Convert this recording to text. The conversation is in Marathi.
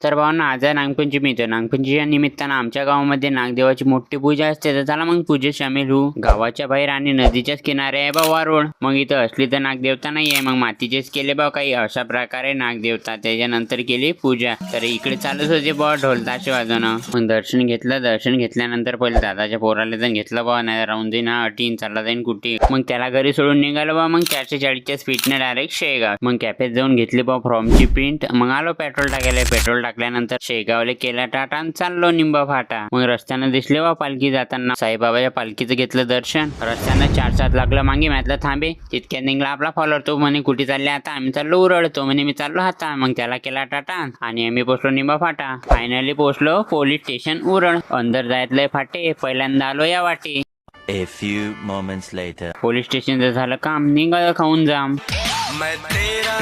तर भावना आज आहे नागपंचमी. तर नागपंचमीच्या निमित्तानं आमच्या गावामध्ये नागदेवाची मोठी पूजा असते. तर चला मग पूजेत सामील होऊ. गावाच्या बाहेर आणि नदीच्याच किनारे आहे बा वारुळ. मग इथं असली तर नागदेवता नाही आहे, मग मातीचेच केले बा काही. अशा प्रकारे नागदेवता त्याच्यानंतर केली पूजा. तर इकडे चालत होते बा ढोल ताशे वाजवणं. मग दर्शन घेतलं. दर्शन घेतल्यानंतर पहिले दादाच्या पोराला जाऊन घेतलं बा, नाही राहून जाईन हा अटीन चालला जाईन कुठे. मग त्याला घरी सोडून निघालो बा. मग 440च्या स्पीडने डायरेक्ट शेगाव. मग कॅफेत जाऊन घेतली बा फॉर्मची प्रिंट. मग आलो पेट्रोल टाकायला. पेट्रोल टाकल्यानंतर शेगावले केला टाटा आणि चाललो निंबा फाटा. मग रस्त्यानं दिसले बा पालखी जाताना. साईबाबाच्या पालखीचं घेतलं दर्शन. रस्त्यानं 4-7 लागलं मागे. म्हटलं थांबे. तितक्यात निघला आपला फॉलोअर. तो म्हणे कुठे चालले आता. आम्ही चाललो उरळ. तो म्हणे मी चाललो आता. मग त्याला केला टाटा आणि आम्ही पोहोचलो निंबा फाटा. फायनली पोहोचलो पोलीस स्टेशन उरण. अंदर जायतलंय फाटे. पहिल्यांदा आलो या वाटे. A few moments later. Police स्टेशनचं झालं काम. निघालं खाऊन जाम. मैं तेरा